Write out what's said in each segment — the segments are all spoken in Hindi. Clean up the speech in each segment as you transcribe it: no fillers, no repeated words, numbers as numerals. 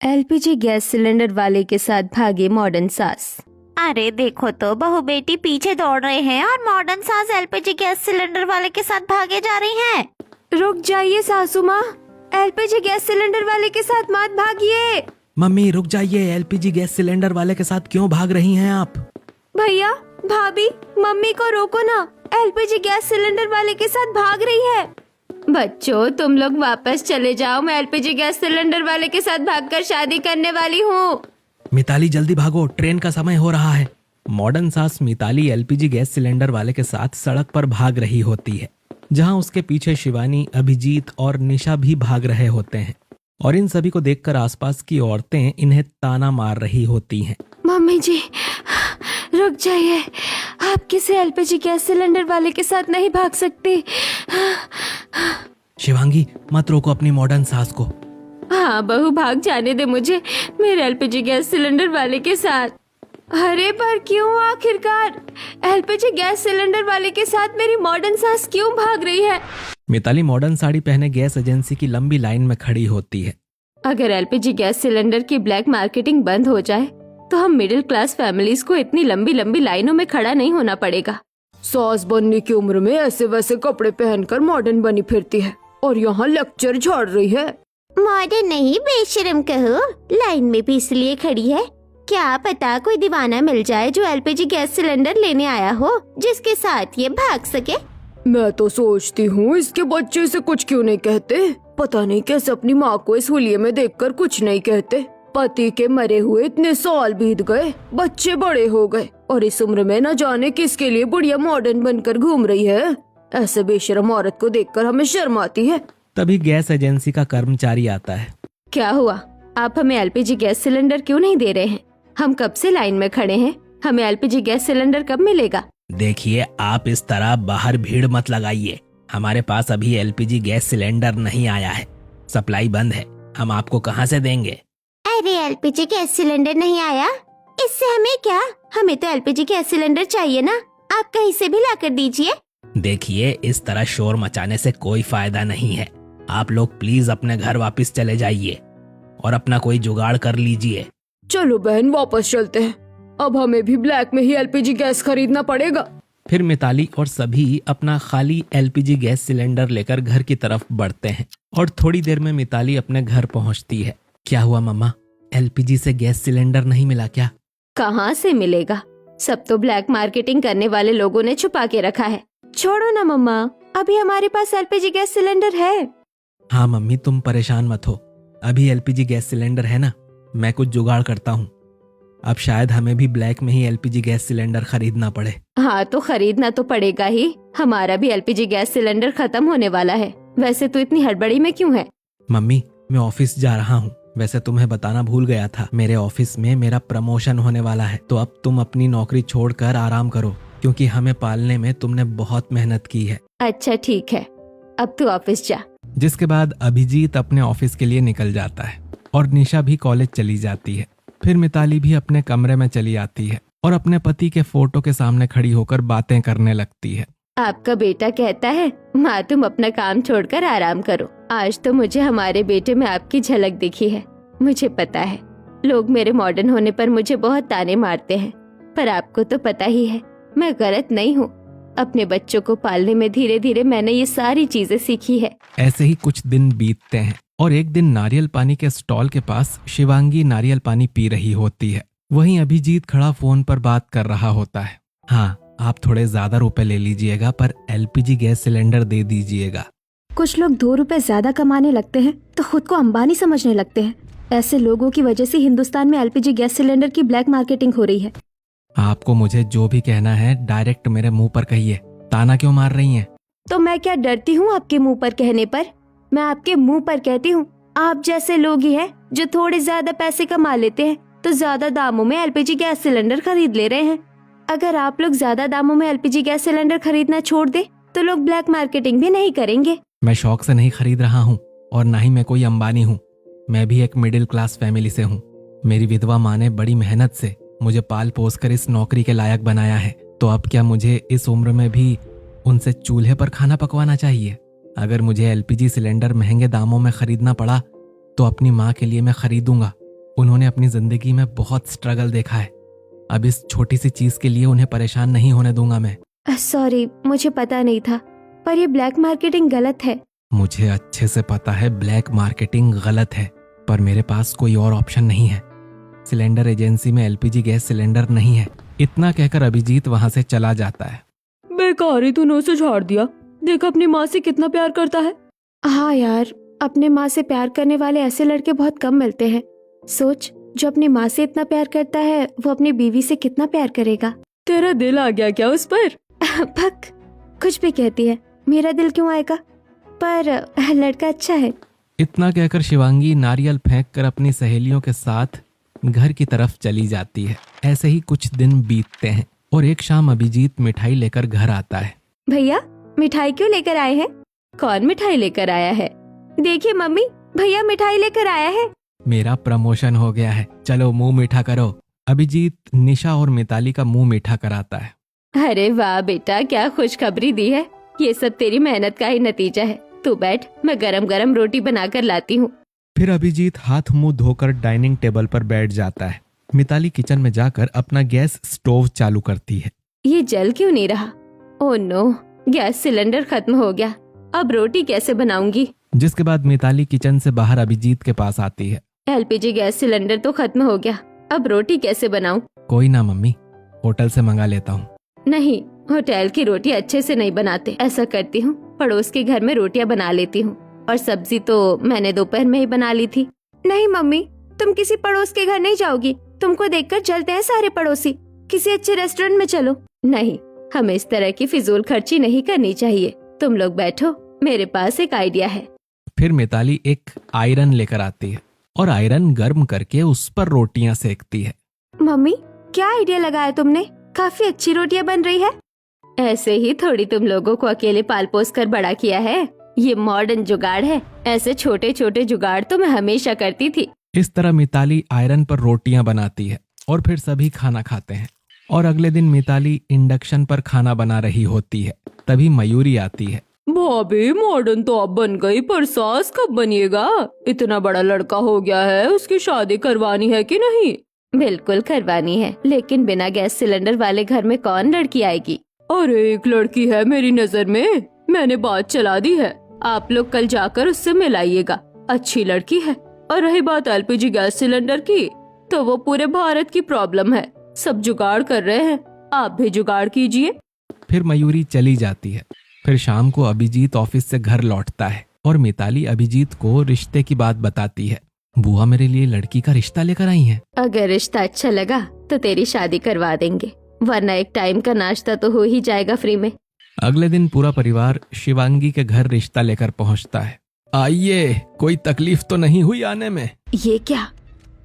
एलपीजी गैस सिलेंडर वाले के साथ भागे मॉडर्न सास। अरे देखो तो बहू बेटी पीछे दौड़ रहे हैं और मॉडर्न सास एलपीजी गैस सिलेंडर वाले के साथ भागे जा रही हैं। रुक जाइए सासू माँ, एलपीजी गैस सिलेंडर वाले के साथ मत भागिए। मम्मी रुक जाइए, एलपीजी गैस सिलेंडर वाले के साथ क्यों भाग रही हैं आप? भैया भाभी मम्मी को रोको ना, एलपीजी गैस सिलेंडर वाले के साथ भाग रही है। बच्चों तुम लोग वापस चले जाओ, मैं एलपीजी गैस सिलेंडर वाले के साथ भागकर शादी करने वाली हूँ। मिताली जल्दी भागो, ट्रेन का समय हो रहा है। मॉडर्न सास मिताली एलपीजी गैस सिलेंडर वाले के साथ सड़क पर भाग रही होती है, जहां उसके पीछे शिवानी, अभिजीत और निशा भी भाग रहे होते हैं। और इन सभी को देखकर आसपास की औरतें इन्हें ताना मार रही होती हैं। मम्मी जी रुक जाइए, आप किसी एलपीजी गैस सिलेंडर वाले के साथ नहीं भाग सकती। शिवांगी मत रोको अपनी मॉडर्न सास को। हाँ बहू भाग जाने दे मुझे मेरे एलपीजी गैस सिलेंडर वाले के साथ। अरे पर क्यों आखिरकार एलपीजी गैस सिलेंडर वाले के साथ मेरी मॉडर्न सास क्यों भाग रही है? मिताली मॉडर्न साड़ी पहने गैस एजेंसी की लंबी लाइन में खड़ी होती है। अगर एलपीजी गैस सिलेंडर की ब्लैक मार्केटिंग बंद हो जाए तो हम मिडिल क्लास फैमिलीज को इतनी लंबी लंबी लाइनों में खड़ा नहीं होना पड़ेगा। सास बनने की उम्र में ऐसे वैसे कपड़े पहनकर मॉडर्न बनी फिरती है और यहाँ लेक्चर झाड़ रही है। मॉडर्न नहीं बेशर्म कहो, लाइन में भी इसलिए खड़ी है क्या पता कोई दीवाना मिल जाए जो एलपीजी गैस सिलेंडर लेने आया हो, जिसके साथ ये भाग सके। मैं तो सोचती हूँ इसके बच्चे से कुछ क्यों नहीं कहते। पता नहीं कैसे अपनी माँ को इस हुलिये में देखकर कुछ नहीं कहते। पति के मरे हुए इतने साल बीत गए, बच्चे बड़े हो गए और इस उम्र में न जाने किसके लिए बुढ़िया मॉडर्न बनकर घूम रही है। ऐसे बेशर्म औरत को देखकर हमें शर्म आती है। तभी गैस एजेंसी का कर्मचारी आता है। क्या हुआ, आप हमें एलपीजी गैस सिलेंडर क्यों नहीं दे रहे हैं? हम कब से लाइन में खड़े हैं, हमें एलपीजी गैस सिलेंडर कब मिलेगा? देखिए आप इस तरह बाहर भीड़ मत लगाइए, हमारे पास अभी एलपीजी गैस सिलेंडर नहीं आया है, सप्लाई बंद है, हम आपको कहाँ से देंगे? अरे एलपीजी गैस सिलेंडर नहीं आया, इससे हमें क्या, हमें तो एलपीजी गैस सिलेंडर चाहिए ना, आप कहीं से भी लाकर दीजिए। देखिए इस तरह शोर मचाने से कोई फायदा नहीं है, आप लोग प्लीज अपने घर वापस चले जाइए और अपना कोई जुगाड़ कर लीजिए। चलो बहन वापस चलते हैं, अब हमें भी ब्लैक में ही एलपीजी गैस खरीदना पड़ेगा। फिर मिताली और सभी अपना खाली एलपीजी गैस सिलेंडर लेकर घर की तरफ बढ़ते हैं और थोड़ी देर में मिताली अपने घर पहुंचती है। क्या हुआ मम्मा, एलपीजी से गैस सिलेंडर नहीं मिला क्या? कहाँ से मिलेगा, सब तो ब्लैक मार्केटिंग करने वाले लोगों ने छुपा के रखा है। छोड़ो ना मम्मा, अभी हमारे पास एलपीजी गैस सिलेंडर है। हाँ मम्मी तुम परेशान मत हो, अभी एलपीजी गैस सिलेंडर है ना, मैं कुछ जुगाड़ करता हूँ। अब शायद हमें भी ब्लैक में ही एलपीजी गैस सिलेंडर खरीदना पड़े। हाँ तो खरीदना तो पड़ेगा ही, हमारा भी एलपीजी गैस सिलेंडर खत्म होने वाला है। वैसे तो इतनी हड़बड़ी में क्यों है? मम्मी मैं ऑफिस जा रहा हूँ, वैसे तुम्हें बताना भूल गया था, मेरे ऑफिस में मेरा प्रमोशन होने वाला है, तो अब तुम अपनी नौकरी छोड़कर आराम करो, क्योंकि हमें पालने में तुमने बहुत मेहनत की है। अच्छा ठीक है, अब तू ऑफिस जा। जिसके बाद अभिजीत अपने ऑफिस के लिए निकल जाता है और निशा भी कॉलेज चली जाती है। फिर मिताली भी अपने कमरे में चली आती है और अपने पति के फोटो के सामने खड़ी होकर बातें करने लगती है। आपका बेटा कहता है माँ तुम अपना काम छोड़कर आराम करो। आज तो मुझे हमारे बेटे में आपकी झलक दिखी है। मुझे पता है लोग मेरे मॉडर्न होने पर मुझे बहुत ताने मारते हैं, पर आपको तो पता ही है मैं गलत नहीं हूँ। अपने बच्चों को पालने में धीरे धीरे मैंने ये सारी चीजें सीखी है। ऐसे ही कुछ दिन बीतते हैं और एक दिन नारियल पानी के स्टॉल के पास शिवांगी नारियल पानी पी रही होती है। वहीं अभिजीत खड़ा फोन पर बात कर रहा होता है। हाँ आप थोड़े ज्यादा रुपए ले लीजिएगा, पर एलपीजी गैस सिलेंडर दे दीजिएगा। कुछ लोग 2 रुपए ज्यादा कमाने लगते हैं तो खुद को अंबानी समझने लगते हैं। ऐसे लोगों की वजह से हिंदुस्तान में एलपीजी गैस सिलेंडर की ब्लैक मार्केटिंग हो रही है। आपको मुझे जो भी कहना है डायरेक्ट मेरे मुंह पर कहिए, ताना क्यों मार रही हैं? तो मैं क्या डरती हूँ आपके मुंह पर कहने पर? मैं आपके मुंह पर कहती हूँ। आप जैसे लोग ही हैं जो थोड़े ज्यादा पैसे कमा लेते हैं तो ज्यादा दामों में एलपीजी गैस सिलेंडर खरीद ले रहे हैं। अगर आप लोग ज्यादा दामों में एलपीजी गैस सिलेंडर खरीदना छोड़ दे तो लोग ब्लैक मार्केटिंग भी नहीं करेंगे। मैं शौक से नहीं खरीद रहा हूँ और ना ही मैं कोई अंबानी हूँ, मैं भी एक मिडिल क्लास फैमिली से हूँ। मेरी विधवा माँ ने बड़ी मेहनत से मुझे पाल पोस कर इस नौकरी के लायक बनाया है, तो अब क्या मुझे इस उम्र में भी उनसे चूल्हे पर खाना पकवाना चाहिए? अगर मुझे एलपीजी सिलेंडर महंगे दामों में खरीदना पड़ा तो अपनी माँ के लिए मैं खरीदूंगा, उन्होंने अपनी जिंदगी में बहुत स्ट्रगल देखा है। अब इस छोटी सी चीज के लिए उन्हें परेशान नहीं होने दूंगा मैं। सॉरी, मुझे पता नहीं था, पर ये ब्लैक मार्केटिंग गलत है। मुझे अच्छे से पता है ब्लैक मार्केटिंग गलत है, पर मेरे पास कोई और ऑप्शन नहीं है। सिलेंडर एजेंसी में एलपीजी गैस सिलेंडर नहीं है। इतना कहकर अभिजीत वहां से चला जाता है। बेकार ही तूने उसे झाड़ दिया। देख अपनी माँ से कितना प्यार करता है। हाँ यार, अपने माँ से प्यार करने वाले ऐसे लड़के बहुत कम मिलते हैं। सोच, जो अपनी माँ से इतना प्यार करता है वो अपनी बीवी से कितना प्यार करेगा। तेरा दिल आ गया क्या उस पर? भक, कुछ भी कहती है, मेरा दिल क्यों आएगा? पर लड़का अच्छा है। इतना कहकर शिवांगी नारियल फेंककर अपनी सहेलियों के साथ घर की तरफ चली जाती है। ऐसे ही कुछ दिन बीतते हैं और एक शाम अभिजीत मिठाई लेकर घर आता है। भैया, मिठाई क्यों लेकर आए हैं? कौन मिठाई लेकर आया है? देखिए मम्मी, भैया मिठाई लेकर आया है। मेरा प्रमोशन हो गया है, चलो मुंह मीठा करो। अभिजीत निशा और मिताली का मुंह मीठा कराता है। अरे वाह बेटा, क्या खुशखबरी दी है। ये सब तेरी मेहनत का ही नतीजा है। तू बैठ, मैं गरम गरम रोटी बनाकर लाती हूँ। फिर अभिजीत हाथ मुंह धोकर डाइनिंग टेबल पर बैठ जाता है। मिताली किचन में जाकर अपना गैस स्टोव चालू करती है। ये जल क्यों नहीं रहा? ओह नो, गैस सिलेंडर खत्म हो गया। अब रोटी कैसे बनाऊंगी? जिसके बाद मिताली किचन से बाहर अभिजीत के पास आती है। एलपीजी गैस सिलेंडर तो खत्म हो गया, अब रोटी कैसे बनाऊं? कोई ना मम्मी, होटल से मंगा लेता हूँ। नहीं, होटल की रोटी अच्छे से नहीं बनाते। ऐसा करती हूँ, पड़ोस के घर में रोटियां बना लेती हूँ। और सब्जी तो मैंने दोपहर में ही बना ली थी। नहीं मम्मी, तुम किसी पड़ोस के घर नहीं जाओगी। तुमको देखकर जलते हैं सारे पड़ोसी। किसी अच्छे रेस्टोरेंट में चलो। नहीं, हमें इस तरह की फिजूल खर्ची नहीं करनी चाहिए। तुम लोग बैठो, मेरे पास एक आइडिया है। फिर मिताली एक आयरन लेकर आती है और आयरन गर्म करके उस पर रोटियां सेकती है। मम्मी, क्या आइडिया लगाया तुमने? काफी अच्छी रोटियां बन रही है। ऐसे ही थोड़ी तुम लोगों को अकेले पाल पोस कर बड़ा किया है। ये मॉडर्न जुगाड़ है। ऐसे छोटे छोटे जुगाड़ तो मैं हमेशा करती थी। इस तरह मिताली आयरन पर रोटियां बनाती है और फिर सभी खाना खाते हैं। और अगले दिन मिताली इंडक्शन पर खाना बना रही होती है। तभी मयूरी आती है। भाभी, मॉडर्न तो अब बन गई, पर सास कब बनिएगा? इतना बड़ा लड़का हो गया है, उसकी शादी करवानी है कि नहीं? बिल्कुल करवानी है, लेकिन बिना गैस सिलेंडर वाले घर में कौन लड़की आएगी? अरे एक लड़की है मेरी नजर में, मैंने बात चला दी है। आप लोग कल जाकर उससे मिलाइएगा, अच्छी लड़की है। और रही बात एलपीजी गैस सिलेंडर की, तो वो पूरे भारत की प्रॉब्लम है। सब जुगाड़ कर रहे हैं, आप भी जुगाड़ कीजिए। फिर मयूरी चली जाती है। फिर शाम को अभिजीत ऑफिस से घर लौटता है और मिताली अभिजीत को रिश्ते की बात बताती है। बुआ मेरे लिए लड़की का रिश्ता लेकर आई हैं। अगर रिश्ता अच्छा लगा तो तेरी शादी करवा देंगे, वरना एक टाइम का नाश्ता तो हो ही जाएगा फ्री में। अगले दिन पूरा परिवार शिवांगी के घर रिश्ता लेकर पहुंचता है। आइए, कोई तकलीफ तो नहीं हुई आने में? ये क्या?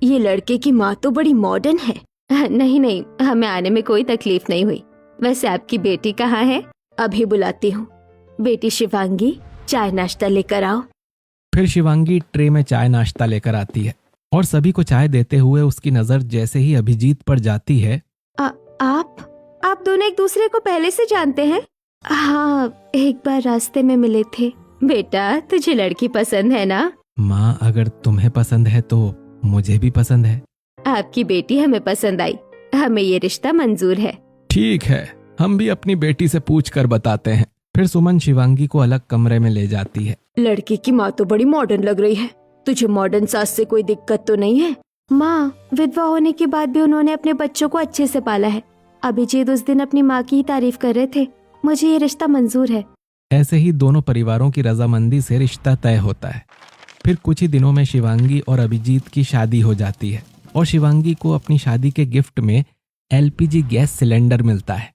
ये लड़के की माँ तो बड़ी मॉडर्न है। नहीं नहीं, हमें आने में कोई तकलीफ नहीं हुई। वैसे आपकी बेटी कहाँ है? अभी बुलाती हूँ। बेटी शिवांगी, चाय नाश्ता लेकर आओ। फिर शिवांगी ट्रे में चाय नाश्ता लेकर आती है और सभी को चाय देते हुए उसकी नजर जैसे ही अभिजीत पर जाती है। आप दोनों एक दूसरे को पहले से जानते हैं? हाँ, एक बार रास्ते में मिले थे। बेटा, तुझे लड़की पसंद है ना? माँ, अगर तुम्हें पसंद है तो मुझे भी पसंद है। आपकी बेटी हमें पसंद आई, हमें ये रिश्ता मंजूर है। ठीक है, हम भी अपनी बेटी से पूछ कर बताते हैं। फिर सुमन शिवांगी को अलग कमरे में ले जाती है। लड़की की माँ तो बड़ी मॉडर्न लग रही है। तुझे मॉडर्न सास से कोई दिक्कत तो नहीं है? माँ, विधवा होने के बाद भी उन्होंने अपने बच्चों को अच्छे से पाला है। अभिजीत उस दिन अपनी माँ की ही तारीफ कर रहे थे। मुझे ये रिश्ता मंजूर है। ऐसे ही दोनों परिवारों की रजामंदी से रिश्ता तय होता है। फिर कुछ ही दिनों में शिवांगी और अभिजीत की शादी हो जाती है और शिवांगी को अपनी शादी के गिफ्ट में एलपीजी गैस सिलेंडर मिलता है,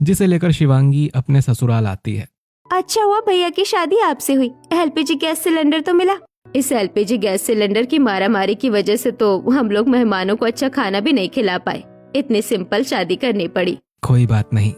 जिसे लेकर शिवांगी अपने ससुराल आती है। अच्छा हुआ भैया की शादी आपसे हुई, एलपीजी गैस सिलेंडर तो मिला। इस एलपीजी गैस सिलेंडर की मारामारी की वजह से तो हम लोग मेहमानों को अच्छा खाना भी नहीं खिला पाए। इतनी सिंपल शादी करनी पड़ी। कोई बात नहीं,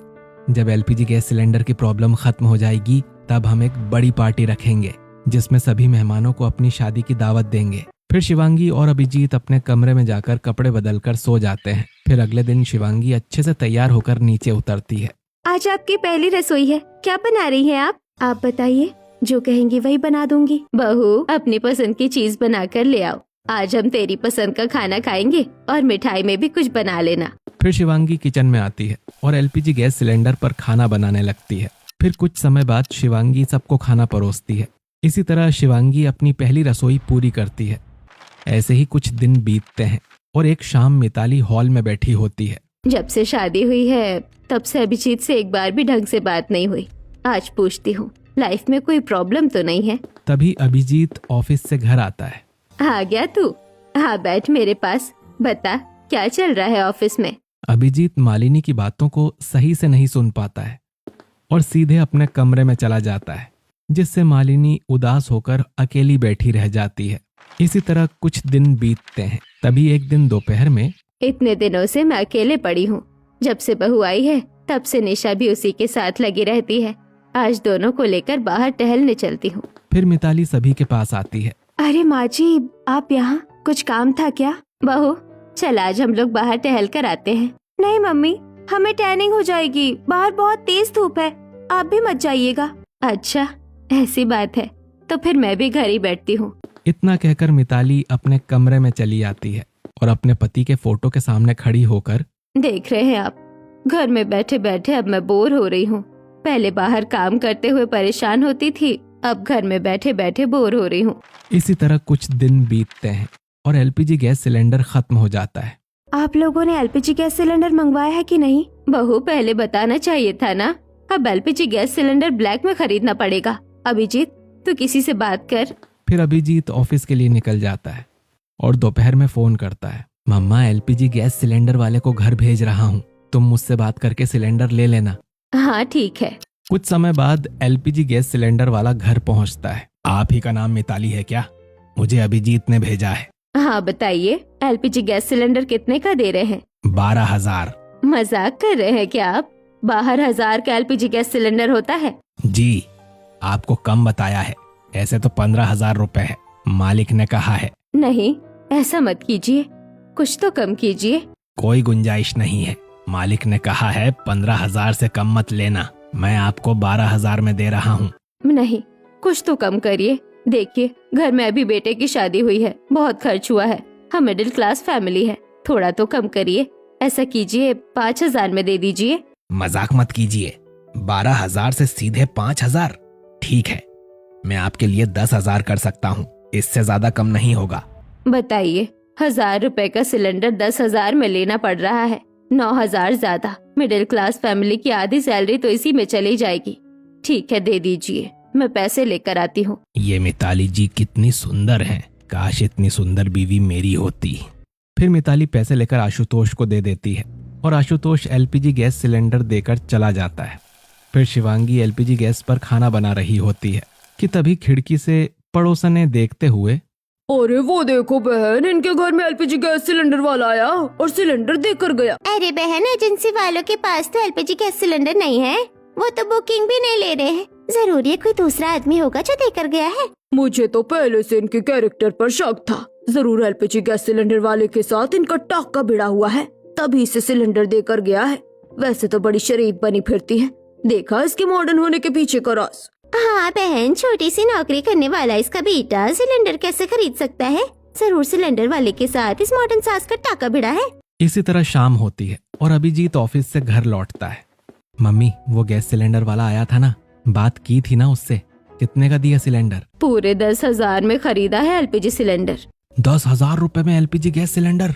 जब एलपीजी गैस सिलेंडर की प्रॉब्लम खत्म हो जाएगी तब हम एक बड़ी पार्टी रखेंगे जिसमें सभी मेहमानों को अपनी शादी की दावत देंगे। फिर शिवांगी और अभिजीत अपने कमरे में जाकर कपड़े बदलकर सो जाते हैं। फिर अगले दिन शिवांगी अच्छे से तैयार होकर नीचे उतरती है। आज आपकी पहली रसोई है, क्या बना रही हैं आप बताइए। जो कहेंगी वही बना दूंगी। बहू, अपनी पसंद की चीज बनाकर ले आओ। आज हम तेरी पसंद का खाना खाएंगे और मिठाई में भी कुछ बना लेना। फिर शिवांगी किचन में आती है और एलपीजी गैस सिलेंडर पर खाना बनाने लगती है। फिर कुछ समय बाद शिवांगी सबको खाना परोसती है। इसी तरह शिवांगी अपनी पहली रसोई पूरी करती है। ऐसे ही कुछ दिन बीतते हैं और एक शाम मिताली हॉल में बैठी होती है। जब से शादी हुई है तब से अभिजीत से एक बार भी ढंग से बात नहीं हुई। आज पूछती हूँ, लाइफ में कोई प्रॉब्लम तो नहीं है? तभी अभिजीत ऑफिस से घर आता है। आ गया तू? हाँ बैठ मेरे पास, बता क्या चल रहा है ऑफिस में? अभिजीत मालिनी की बातों को सही से नहीं सुन पाता है और सीधे अपने कमरे में चला जाता है, जिससे मालिनी उदास होकर अकेली बैठी रह जाती है। इसी तरह कुछ दिन बीतते हैं। तभी एक दिन दोपहर में, इतने दिनों से मैं अकेले पड़ी हूँ। जब से बहू आई है तब से निशा भी उसी के साथ लगी रहती है। आज दोनों को लेकर बाहर टहलने चलती हूँ। फिर मिताली सभी के पास आती है। अरे माँ जी, आप यहाँ? कुछ काम था क्या? बहू चल आज हम लोग बाहर टहल कर आते हैं। नहीं मम्मी, हमें टैनिंग हो जाएगी, बाहर बहुत तेज धूप है, आप भी मत जाइएगा। अच्छा ऐसी बात है, तो फिर मैं भी घर ही बैठती हूँ। इतना कहकर मिताली अपने कमरे में चली आती है और अपने पति के फोटो के सामने खड़ी होकर, देख रहे हैं आप, घर में बैठे बैठे अब मैं बोर हो रही हूँ। पहले बाहर काम करते हुए परेशान होती थी, अब घर में बैठे बैठे बोर हो रही हूँ। इसी तरह कुछ दिन बीतते हैं और एलपीजी गैस सिलेंडर खत्म हो जाता है। आप लोगों ने एलपीजी गैस सिलेंडर मंगवाया है कि नहीं? बहू पहले बताना चाहिए था ना। अब एलपीजी गैस सिलेंडर ब्लैक में खरीदना पड़ेगा। अभिजीत तू किसी से बात कर। फिर अभिजीत ऑफिस के लिए निकल जाता है और दोपहर में फोन करता है। मम्मा, एलपीजी गैस सिलेंडर वाले को घर भेज रहा हूँ, तुम मुझसे बात करके सिलेंडर ले लेना। हाँ ठीक है। कुछ समय बाद एलपीजी गैस सिलेंडर वाला घर पहुँचता है। आप ही का नाम मिताली है क्या? मुझे अभिजीत ने भेजा है। हाँ बताइए, एलपीजी गैस सिलेंडर कितने का दे रहे हैं? 12,000। मजाक कर रहे हैं क्या आप? 12,000 का एलपीजी गैस सिलेंडर होता है? जी, आपको कम बताया है, ऐसे तो 15,000 रुपए है, मालिक ने कहा है। नहीं ऐसा मत कीजिए, कुछ तो कम कीजिए। कोई गुंजाइश नहीं है, मालिक ने कहा है 15,000 से कम मत लेना, मैं आपको 12,000 में दे रहा हूँ। नहीं कुछ तो कम करिए। देखिए घर में अभी बेटे की शादी हुई है, बहुत खर्च हुआ है, हम मिडिल क्लास फैमिली है, थोड़ा तो कम करिए। ऐसा कीजिए 5,000 में दे दीजिए। मजाक मत कीजिए, 12,000 से सीधे 5,000? ठीक है, मैं आपके लिए 10,000 कर सकता हूँ, इससे ज्यादा कम नहीं होगा। बताइए, 1,000 रुपए का सिलेंडर 10,000 में लेना पड़ रहा है, 9,000 ज्यादा। मिडिल क्लास फैमिली की आधी सैलरी तो इसी में चली जाएगी। ठीक है दे दीजिए, मैं पैसे लेकर आती हूँ। ये मिताली जी कितनी सुंदर हैं, काश इतनी सुंदर बीवी मेरी होती। फिर मिताली पैसे लेकर आशुतोष को दे देती है और आशुतोष एलपीजी गैस सिलेंडर देकर चला जाता है। फिर शिवांगी एलपीजी गैस पर खाना बना रही होती है कि तभी खिड़की से पड़ोसन ने देखते हुए, अरे वो देखो बहन, इनके घर में एलपीजी गैस सिलेंडर वाला आया और सिलेंडर देकर गया। अरे बहन, एजेंसी वालों के पास तो एलपीजी गैस सिलेंडर नहीं है, वो तो बुकिंग भी नहीं ले रहे हैं। जरूर ये कोई दूसरा आदमी होगा जो देकर गया है। मुझे तो पहले से इनके कैरेक्टर पर शक था, जरूर एलपीजी गैस सिलेंडर वाले के साथ इनका टाका भिड़ा हुआ है, तभी इसे सिलेंडर देकर गया है। वैसे तो बड़ी शरीफ बनी फिरती है, देखा इसके मॉडर्न होने के पीछे का राज। हाँ बहन, छोटी सी नौकरी करने वाला इसका बेटा सिलेंडर कैसे खरीद सकता है? जरूर सिलेंडर वाले के साथ इस मॉडर्न सास का टाका भिड़ा है। इसी तरह शाम होती है और अभिजीत ऑफिस से घर लौटता है। मम्मी, वो गैस सिलेंडर वाला आया था ना, बात की थी ना उससे, कितने का दिया सिलेंडर? पूरे 10,000 में खरीदा है एलपीजी सिलेंडर। 10,000 रुपए में एलपीजी गैस सिलेंडर?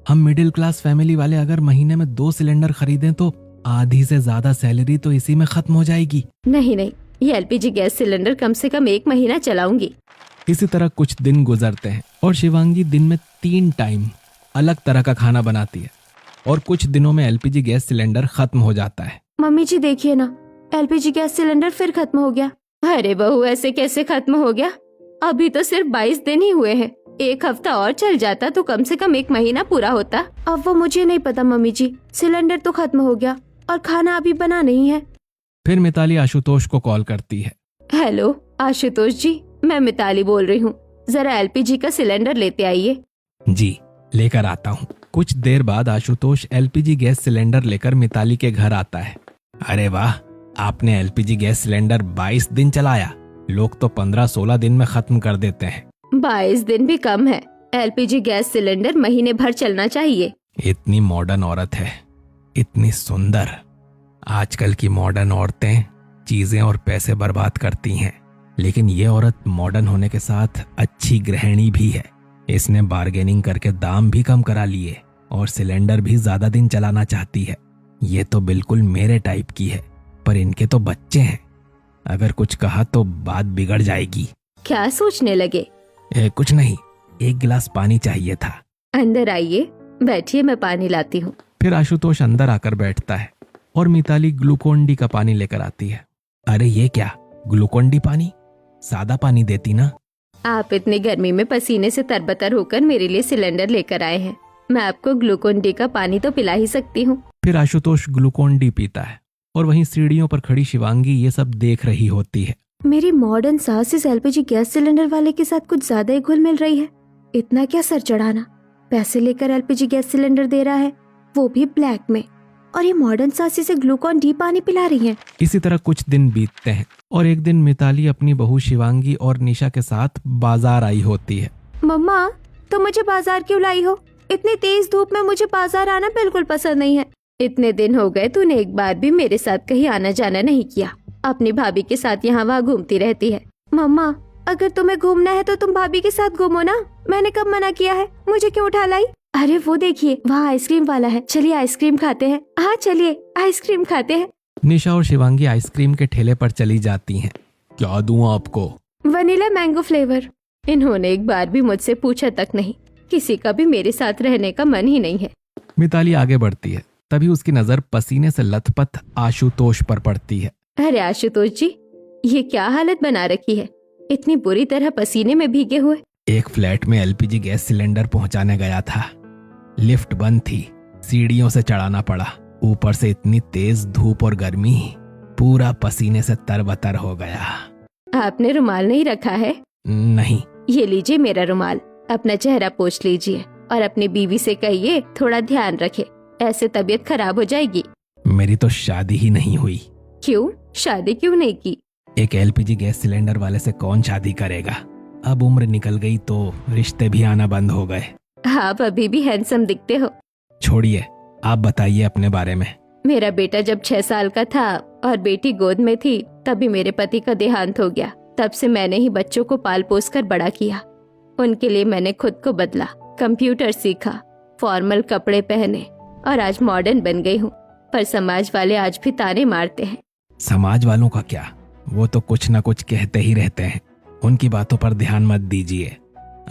हम मिडिल क्लास फैमिली वाले अगर महीने में 2 सिलेंडर खरीदें तो आधी से ज्यादा सैलरी तो इसी में खत्म हो जाएगी। नहीं नहीं, ये एलपीजी गैस सिलेंडर कम से कम 1 महीना चलाऊंगी। इसी तरह कुछ दिन गुजरते हैं और शिवांगी दिन में 3 टाइम अलग तरह का खाना बनाती है और कुछ दिनों में एलपीजी गैस सिलेंडर खत्म हो जाता है। मम्मी जी देखिए ना, एलपीजी गैस सिलेंडर फिर खत्म हो गया। अरे बहू, ऐसे कैसे खत्म हो गया? अभी तो सिर्फ 22 दिन ही हुए हैं, 1 हफ्ता और चल जाता तो कम से कम 1 महीना पूरा होता। अब वो मुझे नहीं पता मम्मी जी, सिलेंडर तो खत्म हो गया और खाना अभी बना नहीं है। फिर मिताली आशुतोष को कॉल करती है। हेलो आशुतोष जी, मैं मिताली बोल रही हूँ, जरा एलपीजी का सिलेंडर लेते आइए। जी, लेकर आता हूँ। कुछ देर बाद आशुतोष एलपीजी गैस सिलेंडर लेकर मिताली के घर आता है। अरे वाह, आपने एलपीजी गैस सिलेंडर 22 दिन चलाया, लोग तो 15-16 दिन में खत्म कर देते हैं। 22 दिन भी कम है, एलपीजी गैस सिलेंडर महीने भर चलना चाहिए। इतनी मॉडर्न औरत है, इतनी सुंदर। आजकल की मॉडर्न औरतें चीजें और पैसे बर्बाद करती हैं, लेकिन ये औरत मॉडर्न होने के साथ अच्छी गृहिणी भी है। इसने बार्गेनिंग करके दाम भी कम करा लिए और सिलेंडर भी ज्यादा दिन चलाना चाहती है। ये तो बिल्कुल मेरे टाइप की है, पर इनके तो बच्चे हैं। अगर कुछ कहा तो बात बिगड़ जाएगी। क्या सोचने लगे? कुछ नहीं, एक गिलास पानी चाहिए था। अंदर आइए, बैठिए, मैं पानी लाती हूँ। फिर आशुतोष अंदर आकर बैठता है और मिताली ग्लूकोन डी का पानी लेकर आती है। अरे ये क्या, ग्लूकोन डी पानी? सादा पानी देती ना। आप इतनी गर्मी में पसीने से तरबतर होकर मेरे लिए सिलेंडर लेकर आए हैं, मैं आपको ग्लूकोन डी का पानी तो पिला ही सकती हूँ। फिर आशुतोष ग्लूकोन डी पीता है और वहीं सीढ़ियों पर खड़ी शिवांगी ये सब देख रही होती है। मेरी मॉडर्न सास इस एलपीजी गैस सिलेंडर वाले के साथ कुछ ज्यादा ही घुल मिल रही है। इतना क्या सर चढ़ाना, पैसे लेकर एलपीजी गैस सिलेंडर दे रहा है, वो भी ब्लैक में, और ये मॉडर्न सास इसे ग्लूकोन डी पानी पिला रही है। इसी तरह कुछ दिन बीतते हैं और एक दिन मिताली अपनी बहू शिवांगी और निशा के साथ बाजार आई होती है। मम्मा, तो मुझे बाजार क्यों लाई हो? इतनी तेज धूप में मुझे बाजार आना बिल्कुल पसंद नहीं है। इतने दिन हो गए तूने एक बार भी मेरे साथ कहीं आना जाना नहीं किया, अपनी भाभी के साथ यहाँ वहाँ घूमती रहती है। मम्मा, अगर तुम्हें घूमना है तो तुम भाभी के साथ घूमो ना, मैंने कब मना किया है? मुझे क्यों उठा लाई? अरे वो देखिए, वहाँ आइसक्रीम वाला है, चलिए आइसक्रीम खाते हैं। हाँ चलिए, आइसक्रीम खाते हैं। निशा और शिवांगी आइसक्रीम के ठेले पर चली जाती हैं। क्या दूं आपको? Vanilla mango flavour. इन्होंने एक बार भी मुझसे पूछा तक नहीं, किसी का भी मेरे साथ रहने का मन ही नहीं है। मिताली आगे बढ़ती है, तभी उसकी नजर पसीने से लथपथ आशुतोष पर पड़ती है। अरे आशुतोष जी, ये क्या हालत बना रखी है, इतनी बुरी तरह पसीने में भीगे हुए। एक फ्लैट में एलपीजी गैस सिलेंडर पहुंचाने गया था, लिफ्ट बंद थी, सीढ़ियों से चढ़ाना पड़ा, ऊपर से इतनी तेज धूप और गर्मी, पूरा पसीने से तरबतर हो गया। आपने रुमाल नहीं रखा है? नहीं। ये लीजिए मेरा रुमाल, अपना चेहरा पोंछ लीजिए और अपनी बीवी से कहिए थोड़ा ध्यान रखे, ऐसे तबीयत खराब हो जाएगी। मेरी तो शादी ही नहीं हुई। क्यों, शादी क्यों नहीं की? एक एलपीजी गैस सिलेंडर वाले से कौन शादी करेगा? अब उम्र निकल गई तो रिश्ते भी आना बंद हो गए। आप अभी भी हैंडसम दिखते हो। छोड़िए, आप बताइए अपने बारे में। मेरा बेटा जब 6 साल का था और बेटी गोद में थी, तभी मेरे पति का देहांत हो गया। तब से मैंने ही बच्चों को पाल पोस कर बड़ा किया। उनके लिए मैंने खुद को बदला, कंप्यूटर सीखा, फॉर्मल कपड़े पहने और आज मॉडर्न बन गई हूँ। पर समाज वाले आज भी ताने मारते हैं। समाज वालों का क्या, वो तो कुछ न कुछ कहते ही रहते हैं, उनकी बातों पर ध्यान मत दीजिए।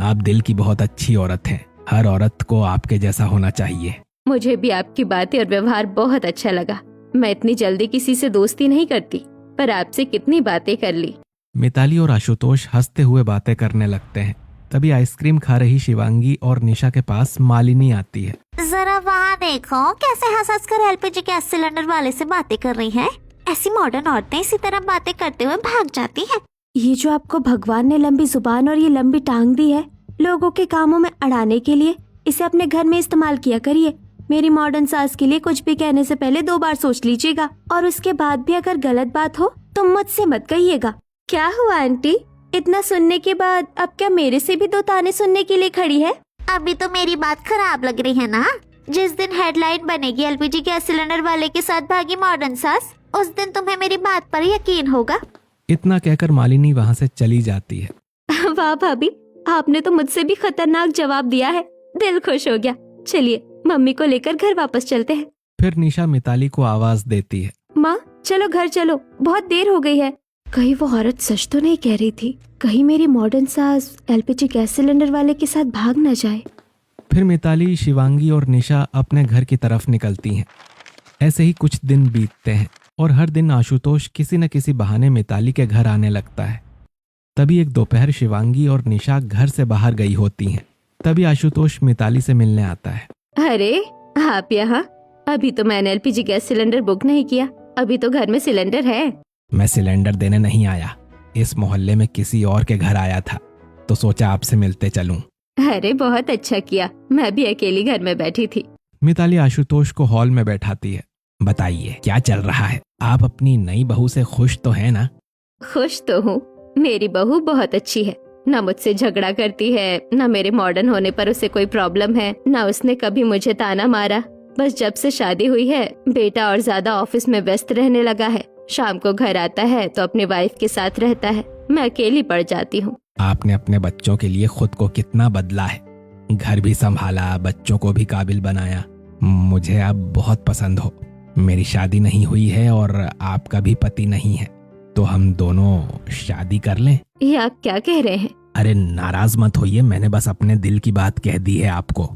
आप दिल की बहुत अच्छी औरत हैं, हर औरत को आपके जैसा होना चाहिए। मुझे भी आपकी बातें और व्यवहार बहुत अच्छा लगा। मैं इतनी जल्दी किसी से दोस्ती नहीं करती, पर आपसे कितनी बातें कर ली। मिताली और आशुतोष हंसते हुए बातें करने लगते हैं। तभी आइसक्रीम खा रही शिवांगी और निशा के पास मालिनी आती है। जरा वहाँ देखो, कैसे हंस हंस कर एलपीजी गैस सिलेंडर वाले से बातें कर रही हैं। ऐसी मॉडर्न औरतें इसी तरह बातें करते हुए भाग जाती हैं। ये जो आपको भगवान ने लंबी जुबान और ये लंबी टांग दी है लोगों के कामों में अड़ाने के लिए, इसे अपने घर में इस्तेमाल किया करिए। मेरी मॉडर्न सास के लिए कुछ भी कहने से पहले 2 बार सोच लीजिएगा, और उसके बाद भी अगर गलत बात हो तो मुझसे मत कहिएगा। क्या हुआ आंटी, इतना सुनने के बाद अब क्या मेरे से भी 2 ताने सुनने के लिए खड़ी है? अभी तो मेरी बात खराब लग रही है ना? जिस दिन हेडलाइन बनेगी एलपीजी गैस सिलेंडर वाले के साथ भागी मॉडर्न सास, उस दिन तुम्हें मेरी बात पर यकीन होगा। इतना कहकर मालिनी वहाँ से चली जाती है। वाह भाभी, आपने तो मुझसे भी खतरनाक जवाब दिया है, दिल खुश हो गया। चलिए मम्मी को लेकर घर वापस चलते हैं। फिर निशा मिताली को आवाज देती है। माँ चलो घर चलो, बहुत देर हो गई है। कहीं वो औरत सच तो नहीं कह रही थी? कहीं मेरी मॉडर्न सास एलपीजी गैस सिलेंडर वाले के साथ भाग न जाए। फिर मिताली, शिवांगी और निशा अपने घर की तरफ निकलती हैं। ऐसे ही कुछ दिन बीतते हैं और हर दिन आशुतोष किसी न किसी बहाने मिताली के घर आने लगता है। तभी एक दोपहर शिवांगी और निशा घर से बाहर गई होती हैं। तभी आशुतोष मिताली से मिलने आता है। अरे आप यहाँ? अभी तो मैंने एलपीजी गैस सिलेंडर बुक नहीं किया, अभी तो घर में सिलेंडर है। मैं सिलेंडर देने नहीं आया, इस मोहल्ले में किसी और के घर आया था, तो सोचा आपसे मिलते चलूं। अरे बहुत अच्छा किया, मैं भी अकेली घर में बैठी थी। मिताली आशुतोष को हॉल में बैठाती है। बताइए क्या चल रहा है? आप अपनी नई बहू से खुश तो हैं ना? खुश तो हूँ, मेरी बहू बहुत अच्छी है, ना मुझसे झगड़ा करती है, ना मेरे मॉडर्न होने पर उसे कोई प्रॉब्लम है, ना उसने कभी मुझे ताना मारा। बस जब से शादी हुई है बेटा और ज्यादा ऑफिस में व्यस्त रहने लगा है। शाम को घर आता है तो अपनी वाइफ के साथ रहता है, मैं अकेली पड़ जाती हूँ। आपने अपने बच्चों के लिए खुद को कितना बदला है, घर भी संभाला, बच्चों को भी काबिल बनाया। मुझे आप बहुत पसंद हो। मेरी शादी नहीं हुई है और आपका भी पति नहीं है, तो हम दोनों शादी कर लें। ये आप क्या कह रहे हैं? अरे नाराज मत होइए, मैंने बस अपने दिल की बात कह दी है आपको,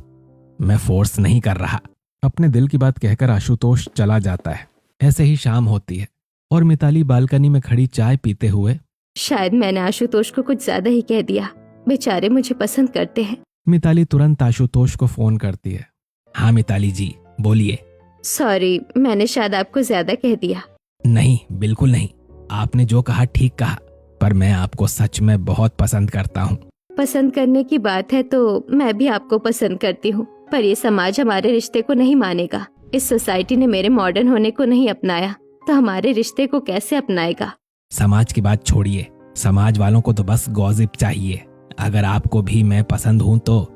मैं फोर्स नहीं कर रहा। अपने दिल की बात कहकर आशुतोष चला जाता है। ऐसे ही शाम होती है और मिताली बालकनी में खड़ी चाय पीते हुए, शायद मैंने आशुतोष को कुछ ज्यादा ही कह दिया, बेचारे मुझे पसंद करते हैं। मिताली तुरंत आशुतोष को फोन करती है। हाँ मिताली जी बोलिए। सॉरी, मैंने शायद आपको ज्यादा कह दिया। नहीं बिल्कुल नहीं, आपने जो कहा ठीक कहा, पर मैं आपको सच में बहुत पसंद करता हूँ। पसंद करने की बात है तो मैं भी आपको पसंद करती हूँ, पर ये समाज हमारे रिश्ते को नहीं मानेगा। इस सोसाइटी ने मेरे मॉडर्न होने को नहीं अपनाया, तो हमारे रिश्ते को कैसे अपनाएगा? समाज की बात छोड़िए, समाज वालों को तो बस गॉसिप चाहिए। अगर आपको भी मैं पसंद हूँ तो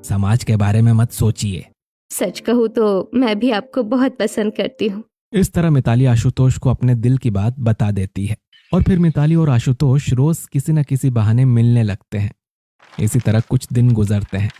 समाज के बारे में मत सोचिए। सच कहूँ तो मैं भी आपको बहुत पसंद करती हूँ। इस तरह मिताली आशुतोष को अपने दिल की बात बता देती है और फिर मिताली और आशुतोष रोज किसी न किसी बहाने मिलने लगते हैं। इसी तरह कुछ दिन गुजरते हैं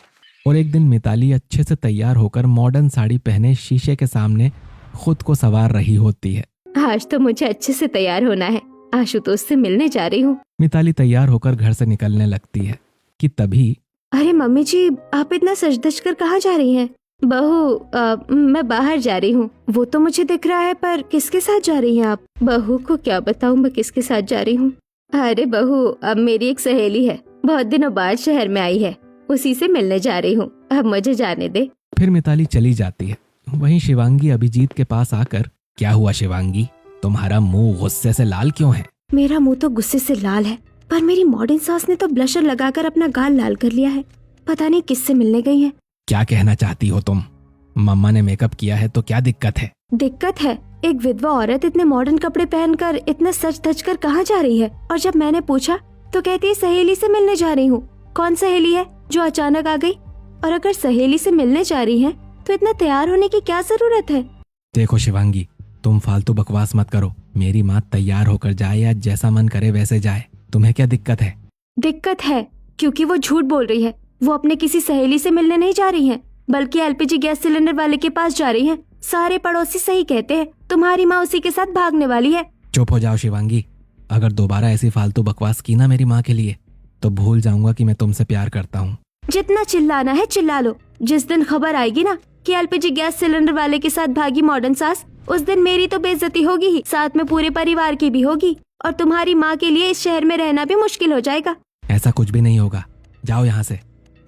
और एक दिन मिताली अच्छे से तैयार होकर मॉडर्न साड़ी पहने शीशे के सामने खुद को संवार रही होती है। आज तो मुझे अच्छे से तैयार होना है, आशुतोष से मिलने जा रही हूँ। मिताली तैयार होकर घर से निकलने लगती है कि तभी, अरे मम्मी जी, आप इतना सज धज कर कहाँ जा रही हैं? बहू, मैं बाहर जा रही हूँ। वो तो मुझे दिख रहा है, पर किसके साथ जा रही हैं आप? बहू को क्या बताऊँ मैं किसके साथ जा रही हूँ? अरे बहू, अब मेरी एक सहेली है, बहुत दिनों बाद शहर में आई है, उसी से मिलने जा रही हूँ। अब मुझे जाने दे। फिर मिताली चली जाती है। वहीं शिवांगी अभिजीत के पास आकर, क्या हुआ शिवांगी, तुम्हारा मुंह गुस्से से लाल क्यों है? मेरा मुंह तो गुस्से से लाल है, पर मेरी मॉडर्न सास ने तो ब्लशर लगाकर अपना गाल लाल कर लिया है। पता नहीं किससे मिलने गई है। क्या कहना चाहती हो तुम? मम्मा ने मेकअप किया है तो क्या दिक्कत है? दिक्कत है, एक विधवा औरत इतने मॉडर्न कपड़े पहनकर इतना सज धज कर कहाँ जा रही है? और जब मैंने पूछा तो कहती है सहेली से मिलने जा रही हूँ। कौन सहेली है जो अचानक आ गई? और अगर सहेली से मिलने जा रही है तो इतना तैयार होने की क्या जरूरत है? देखो शिवांगी, तुम फालतू बकवास मत करो। मेरी माँ तैयार होकर जाए या जैसा मन करे वैसे जाए, तुम्हें क्या दिक्कत है? दिक्कत है क्योंकि वो झूठ बोल रही है। वो अपने किसी सहेली से मिलने नहीं जा रही है, बल्कि एलपीजी गैस सिलेंडर वाले के पास जा रही है। सारे पड़ोसी सही कहते हैं, तुम्हारी माँ उसी के साथ भागने वाली है। चुप हो जाओ शिवांगी, अगर दोबारा ऐसी फालतू बकवास की ना मेरी माँ के लिए तो भूल जाऊंगा कि मैं तुमसे प्यार करता हूँ। जितना चिल्लाना है चिल्ला लो। जिस दिन खबर आएगी ना कि एलपीजी गैस सिलेंडर वाले के साथ भागी मॉडर्न सास, उस दिन मेरी तो बेइज्जती होगी ही, साथ में पूरे परिवार की भी होगी, और तुम्हारी माँ के लिए इस शहर में रहना भी मुश्किल हो जाएगा। ऐसा कुछ भी नहीं होगा, जाओ यहाँ से।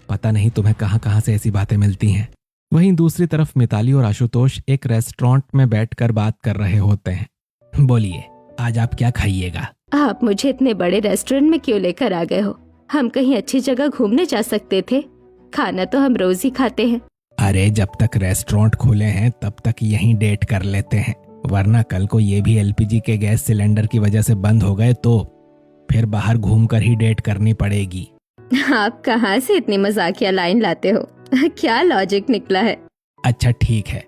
पता नहीं तुम्हें कहाँ कहाँ से ऐसी बातें मिलती हैं। वहीं दूसरी तरफ मिताली और आशुतोष एक रेस्टोरेंट में बैठकर बात कर रहे होते हैं। बोलिए, आज आप क्या खाइएगा? आप मुझे इतने बड़े रेस्टोरेंट में क्यों लेकर आ गए हो? हम कहीं अच्छी जगह घूमने जा सकते थे। खाना तो हम रोज ही खाते हैं। अरे जब तक रेस्टोरेंट खुले हैं तब तक यहीं डेट कर लेते हैं, वरना कल को ये भी एलपीजी के गैस सिलेंडर की वजह से बंद हो गए तो फिर बाहर घूमकर ही डेट करनी पड़ेगी। आप कहाँ से इतनी मजाकिया लाइन लाते हो? क्या लॉजिक निकला है? अच्छा ठीक है,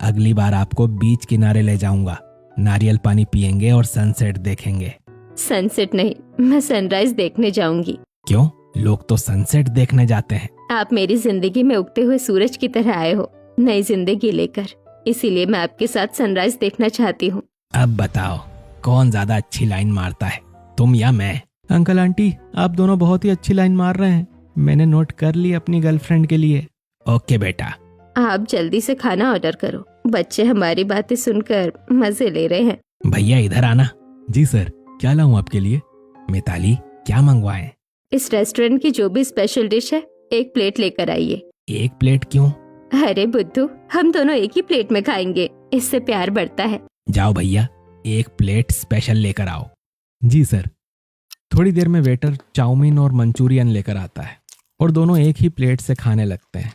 अगली बार आपको बीच किनारे ले जाऊंगा, नारियल पानी पियेंगे और सनसेट देखेंगे। सनसेट नहीं, मैं सनराइज देखने जाऊंगी। क्यों? लोग तो सनसेट देखने जाते हैं। आप मेरी जिंदगी में उगते हुए सूरज की तरह आए हो, नई जिंदगी लेकर, इसीलिए मैं आपके साथ सनराइज देखना चाहती हूँ। अब बताओ कौन ज्यादा अच्छी लाइन मारता है, तुम या मैं? अंकल आंटी, आप दोनों बहुत ही अच्छी लाइन मार रहे हैं, मैंने नोट कर ली अपनी गर्लफ्रेंड के लिए। ओके बेटा। आप जल्दी से खाना ऑर्डर करो, बच्चे हमारी बातें सुनकर मजे ले रहे हैं। भैया इधर आना। जी सर, क्या लाऊं आपके लिए? मिताली क्या मंगवाएं? इस रेस्टोरेंट की जो भी स्पेशल डिश है, एक प्लेट लेकर आइए। एक प्लेट क्यों? अरे बुद्धू, हम दोनों एक ही प्लेट में खाएंगे, इससे प्यार बढ़ता है। जाओ भैया, एक प्लेट स्पेशल लेकर आओ। जी सर। थोड़ी देर में वेटर चाउमीन और मंचूरियन लेकर आता है और दोनों एक ही प्लेट से खाने लगते हैं।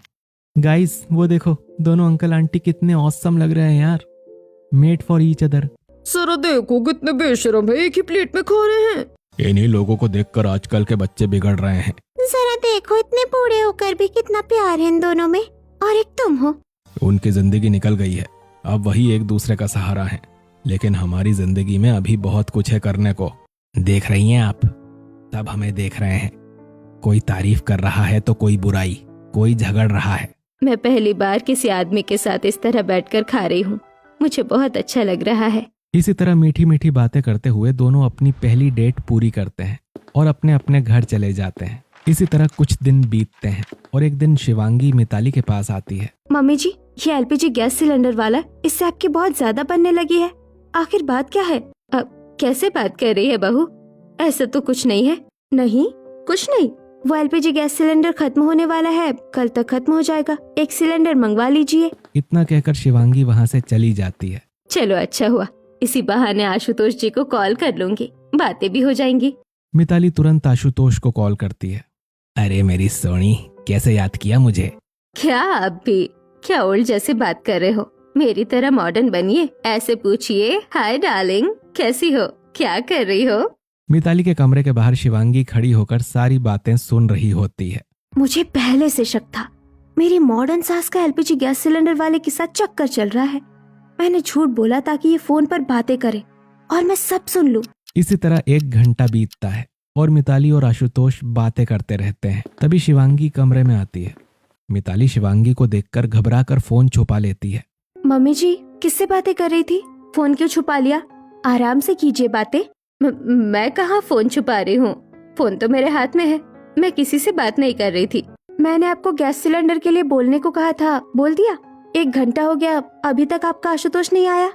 गाइस वो देखो, दोनों अंकल आंटी कितने ऑसम लग रहे हैं यार, made for each other. Sir देखो कितने बेशरम है, एक ही प्लेट में खा रहे हैं। इन्हीं लोगों को देखकर आजकल के बच्चे बिगड़ रहे हैं। जरा देखो, इतने बूढ़े होकर भी कितना प्यार है इन दोनों में, और एक तुम हो। उनकी जिंदगी निकल गई है, अब वही एक दूसरे का सहारा है, लेकिन हमारी जिंदगी में अभी बहुत कुछ है करने को। देख रही हैं आप, सब हमें देख रहे हैं। कोई तारीफ कर रहा है तो कोई बुराई, कोई झगड़ रहा है। मैं पहली बार किसी आदमी के साथ इस तरह बैठकर खा रही हूँ, मुझे बहुत अच्छा लग रहा है। इसी तरह मीठी मीठी बातें करते हुए दोनों अपनी पहली डेट पूरी करते हैं और अपने अपने घर चले जाते हैं। इसी तरह कुछ दिन बीतते हैं और एक दिन शिवांगी मिताली के पास आती है। मम्मी जी, ये एलपीजी गैस सिलेंडर वाला, इससे आपकी बहुत ज्यादा बनने लगी है। आखिर बात क्या है? कैसे बात कर रही है बहू? ऐसा तो कुछ नहीं है। नहीं, कुछ नहीं। वो एलपीजी गैस सिलेंडर खत्म होने वाला है, कल तक खत्म हो जाएगा। एक सिलेंडर मंगवा लीजिए। इतना कहकर शिवांगी वहाँ से चली जाती है। चलो अच्छा हुआ, इसी बहाने आशुतोष जी को कॉल कर लूंगी, बातें भी हो जाएंगी। मिताली तुरंत आशुतोष को कॉल करती है। अरे मेरी सोनी, कैसे याद किया मुझे? क्या आप भी क्या ओल्ड जैसे बात कर रहे हो? मेरी तरह मॉडर्न बनिए, ऐसे पूछिए, हाय डार्लिंग, कैसी हो, क्या कर रही हो? मिताली के कमरे के बाहर शिवांगी खड़ी होकर सारी बातें सुन रही होती है। मुझे पहले से शक था, मेरी मॉडर्न सास का एलपीजी गैस सिलेंडर वाले के साथ चक्कर चल रहा है। मैंने झूठ बोला ताकि ये फोन पर बातें करे और मैं सब सुन लूं। इसी तरह 1 घंटा बीतता है और मिताली और आशुतोष बातें करते रहते हैं। तभी शिवांगी कमरे में आती है। मिताली शिवांगी को देखकर घबराकर फोन छुपा लेती है। मम्मी जी, किससे बातें कर रही थी? फोन क्यों छुपा लिया? आराम से कीजिए बातें। मैं कहाँ फोन छुपा रही हूँ, फोन तो मेरे हाथ में है। मैं किसी से बात नहीं कर रही थी। मैंने आपको गैस सिलेंडर के लिए बोलने को कहा था, बोल दिया। 1 घंटा हो गया, अभी तक आपका आशुतोष नहीं आया।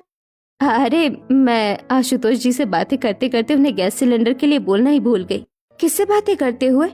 अरे मैं आशुतोष जी से बातें करते करते उन्हें गैस सिलेंडर के लिए बोलना ही भूल गई। किससे बातें करते हुए?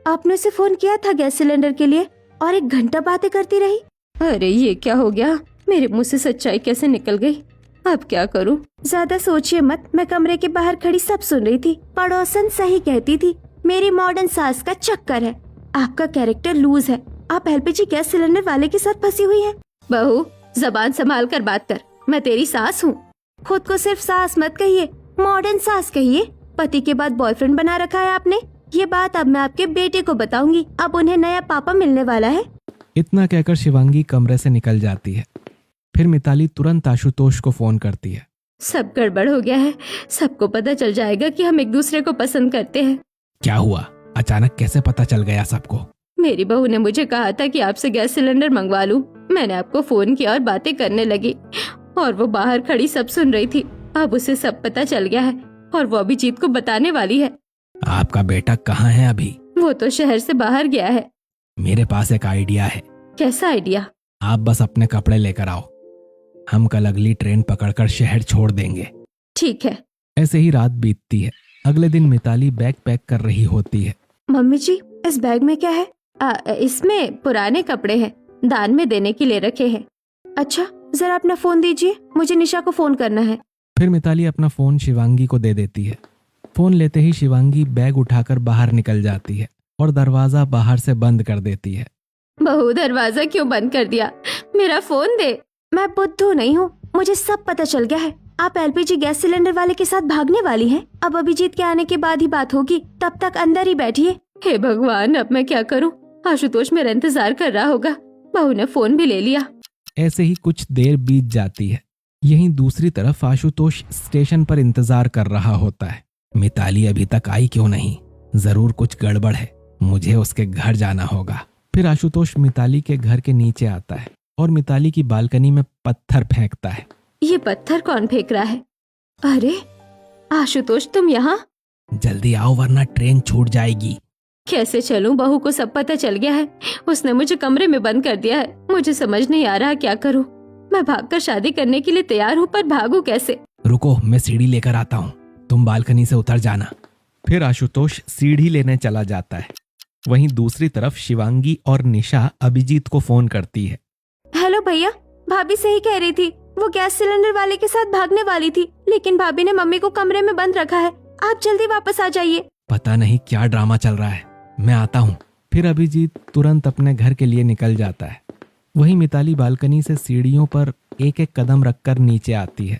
आपने उसे फोन किया था गैस सिलेंडर के लिए और 1 घंटा बातें करती रही। अरे ये क्या हो गया, मेरे मुंह से सच्चाई कैसे निकल गई? अब क्या करूं? ज्यादा सोचिए मत, मैं कमरे के बाहर खड़ी सब सुन रही थी। पड़ोसन सही कहती थी, मेरी मॉडर्न सास का चक्कर है। आपका कैरेक्टर लूज है, आप एलपीजी गैस सिलेंडर वाले के साथ फंसी हुई हैं। बहू, जबान संभाल कर बात कर, मैं तेरी सास हूँ। खुद को सिर्फ सास मत कहिए, मॉडर्न सास कहिए। पति के बाद बॉयफ्रेंड बना रखा है आपने। ये बात अब मैं आपके बेटे को बताऊंगी, अब उन्हें नया पापा मिलने वाला है। इतना कहकर शिवांगी कमरे से निकल जाती है। फिर मिताली तुरंत आशुतोष को फोन करती है। सब गड़बड़ हो गया है, सबको पता चल जाएगा कि हम एक दूसरे को पसंद करते हैं। क्या हुआ? अचानक कैसे पता चल गया सबको? मेरी बहू ने मुझे कहा था कि आपसे गैस सिलेंडर मंगवा लूं। मैंने आपको फोन किया और बातें करने लगी और वो बाहर खड़ी सब सुन रही थी। अब उसे सब पता चल गया है और वो अभिजीत को बताने वाली है। आपका बेटा कहाँ है अभी? वो तो शहर से बाहर गया है। मेरे पास एक आइडिया है। कैसा आइडिया? आप बस अपने कपड़े लेकर आओ, हम कल अगली ट्रेन पकड़कर शहर छोड़ देंगे। ठीक है। ऐसे ही रात बीतती है। अगले दिन मिताली बैग पैक कर रही होती है। मम्मी जी, इस बैग में क्या है? इसमें पुराने कपड़े हैं, दान में देने के लिए रखे हैं। अच्छा, जरा अपना फोन दीजिए, मुझे निशा को फोन करना है। फिर मिताली अपना फोन शिवांगी को दे देती है। फोन लेते ही शिवांगी बैग उठाकर बाहर निकल जाती है और दरवाजा बाहर से बंद कर देती है। बहू, दरवाजा क्यों बंद कर दिया? मेरा फोन दे। मैं बुद्धू नहीं हूँ, मुझे सब पता चल गया है। आप एलपीजी गैस सिलेंडर वाले के साथ भागने वाली हैं। अब अभिजीत के आने के बाद ही बात होगी, तब तक अंदर ही बैठिए। हे भगवान, अब मैं क्या करूँ? आशुतोष मेरा इंतजार कर रहा होगा। बहू ने फोन भी ले लिया। ऐसे ही कुछ देर बीत जाती है। यहीं दूसरी तरफ आशुतोष स्टेशन पर इंतजार कर रहा होता है। मिताली अभी तक आई क्यों नहीं? जरूर कुछ गड़बड़ है, मुझे उसके घर जाना होगा। फिर आशुतोष मिताली के घर के नीचे आता है और मिताली की बालकनी में पत्थर फेंकता है। ये पत्थर कौन फेंक रहा है? अरे आशुतोष, तुम यहाँ? जल्दी आओ वरना ट्रेन छूट जाएगी। कैसे चलूं? बहू को सब पता चल गया है। उसने मुझे कमरे में बंद कर दिया है। मुझे समझ नहीं आ रहा क्या करूं। मैं भागकर शादी करने के लिए तैयार हूं, पर भागूं कैसे? रुको, मैं सीढ़ी लेकर आता हूँ, तुम बालकनी से उतर जाना। फिर आशुतोष सीढ़ी लेने चला जाता है। वहीं दूसरी तरफ शिवांगी और निशा अभिजीत को फोन करती है। हेलो भैया, भाभी सही कह रही थी, वो गैस सिलेंडर वाले के साथ भागने वाली थी, लेकिन भाभी ने मम्मी को कमरे में बंद रखा है। आप जल्दी वापस आ जाइए। पता नहीं क्या ड्रामा चल रहा है, मैं आता हूँ। फिर अभिजीत तुरंत अपने घर के लिए निकल जाता है। वहीं मिताली बालकनी से सीढ़ियों पर एक एक कदम रखकर नीचे आती है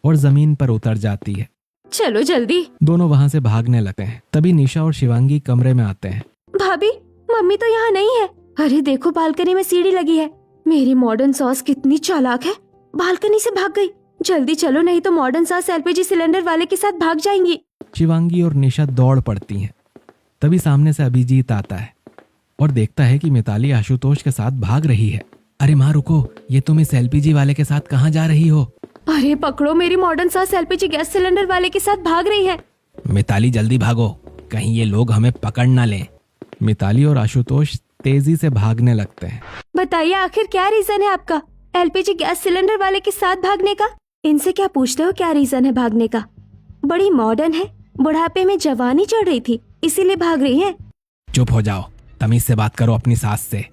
और जमीन पर उतर जाती है। चलो जल्दी। दोनों वहां से भागने लगते हैं। तभी निशा और शिवांगी कमरे में आते हैं। भाभी, मम्मी तो यहाँ नहीं है। अरे देखो, बालकनी में सीढ़ी लगी है। मेरी मॉडर्न सॉस कितनी चालाक है, बालकनी से भाग गई। जल्दी चलो, नहीं तो मॉडर्न सॉस एलपीजी सिलेंडर वाले के साथ भाग जाएंगी। शिवांगी और निशा दौड़ पड़ती हैं। तभी सामने से अभिजीत आता है और देखता है कि मिताली आशुतोष के साथ भाग रही है। अरे माँ रुको, ये तुम इस एलपीजी वाले के साथ कहाँ जा रही हो? अरे पकड़ो, मेरी modern sauce LPG gas cylinder वाले के साथ भाग रही है। मिताली जल्दी भागो, कहीं ये लोग हमें पकड़ ना लें। मिताली और आशुतोष तेजी से भागने लगते हैं। बताइए, आखिर क्या रीजन है आपका एलपीजी गैस सिलेंडर वाले के साथ भागने का? इनसे क्या पूछते हो क्या रीजन है भागने का? बड़ी मॉडर्न है, बुढ़ापे में जवानी चढ़ रही थी इसीलिए भाग रही है। चुप हो जाओ, तमीज से बात करो अपनी सास से।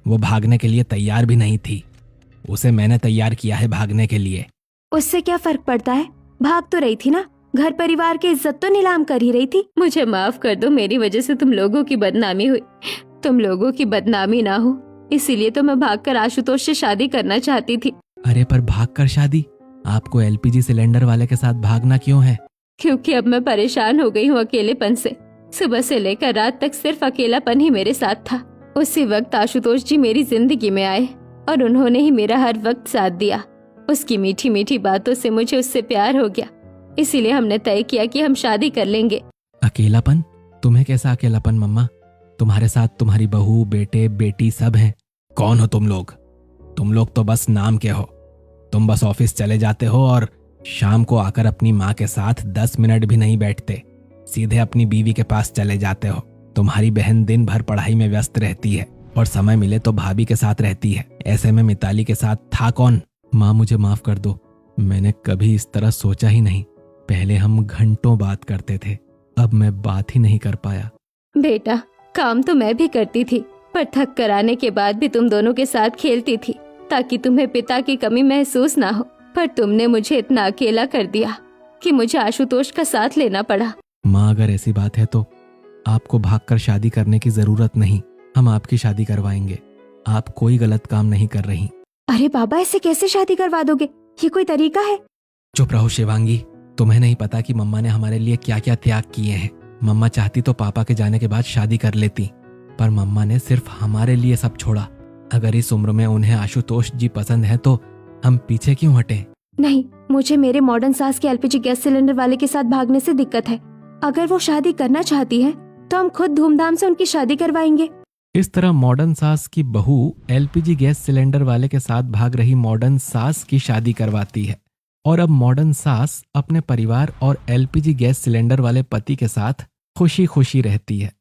वो भागने के लिए तैयार भी नहीं थी, उसे मैंने तैयार किया है भागने के लिए। उससे क्या फर्क पड़ता है, भाग तो रही थी ना, घर परिवार की इज्जत तो नीलाम कर ही रही थी। मुझे माफ कर दो, मेरी वजह से तुम लोगों की बदनामी हुई। तुम लोगों की बदनामी ना हो इसीलिए तो मैं भागकर आशुतोष से शादी करना चाहती थी। अरे पर भागकर शादी? आपको एलपीजी सिलेंडर वाले के साथ भागना क्यों है? क्योंकि अब मैं परेशान हो गई हूँ अकेलेपन से। सुबह से लेकर रात तक सिर्फ अकेलापन ही मेरे साथ था। उसी वक्त आशुतोष जी मेरी जिंदगी में आए और उन्होंने ही मेरा हर वक्त साथ दिया। उसकी मीठी मीठी बातों से मुझे उससे प्यार हो गया, इसीलिए हमने तय किया कि हम शादी कर लेंगे। अकेलापन? तुम्हें कैसा अकेलापन मम्मा? तुम्हारे साथ तुम्हारी बहू, बेटे, बेटी सब हैं। कौन हो तुम लोग? तुम लोग तो बस नाम के हो। तुम बस ऑफिस चले जाते हो और शाम को आकर अपनी माँ के साथ 10 मिनट भी नहीं बैठते, सीधे अपनी बीवी के पास चले जाते हो। तुम्हारी बहन दिन भर पढ़ाई में व्यस्त रहती है और समय मिले तो भाभी के साथ रहती है। ऐसे में मिताली के साथ था कौन? माँ मुझे माफ कर दो, मैंने कभी इस तरह सोचा ही नहीं। पहले हम घंटों बात करते थे, अब मैं बात ही नहीं कर पाया। बेटा, काम तो मैं भी करती थी, पर थक कर आने के बाद भी तुम दोनों के साथ खेलती थी ताकि तुम्हें पिता की कमी महसूस ना हो। पर तुमने मुझे इतना अकेला कर दिया कि मुझे आशुतोष का साथ लेना पड़ा। माँ अगर ऐसी बात है तो आपको भागकर शादी करने की जरूरत नहीं, हम आपकी शादी करवाएंगे। आप कोई गलत काम नहीं कर रही। अरे बाबा, ऐसे कैसे शादी करवा दोगे? ये कोई तरीका है? चुप रहो शिवांगी, तुम्हें नहीं पता कि मम्मा ने हमारे लिए क्या क्या त्याग किए हैं। मम्मा चाहती तो पापा के जाने के बाद शादी कर लेती, पर मम्मा ने सिर्फ हमारे लिए सब छोड़ा। अगर इस उम्र में उन्हें आशुतोष जी पसंद है तो हम पीछे क्यों हटे? नहीं, मुझे मेरे मॉडर्न सास के एलपीजी गैस सिलेंडर वाले के साथ भागने से दिक्कत है। अगर वो शादी करना चाहती है तो हम खुद धूमधाम से उनकी शादी करवाएंगे। इस तरह मॉडर्न सास की बहू एलपीजी गैस सिलेंडर वाले के साथ भाग रही मॉडर्न सास की शादी करवाती है और अब मॉडर्न सास अपने परिवार और एलपीजी गैस सिलेंडर वाले पति के साथ खुशी खुशी रहती है।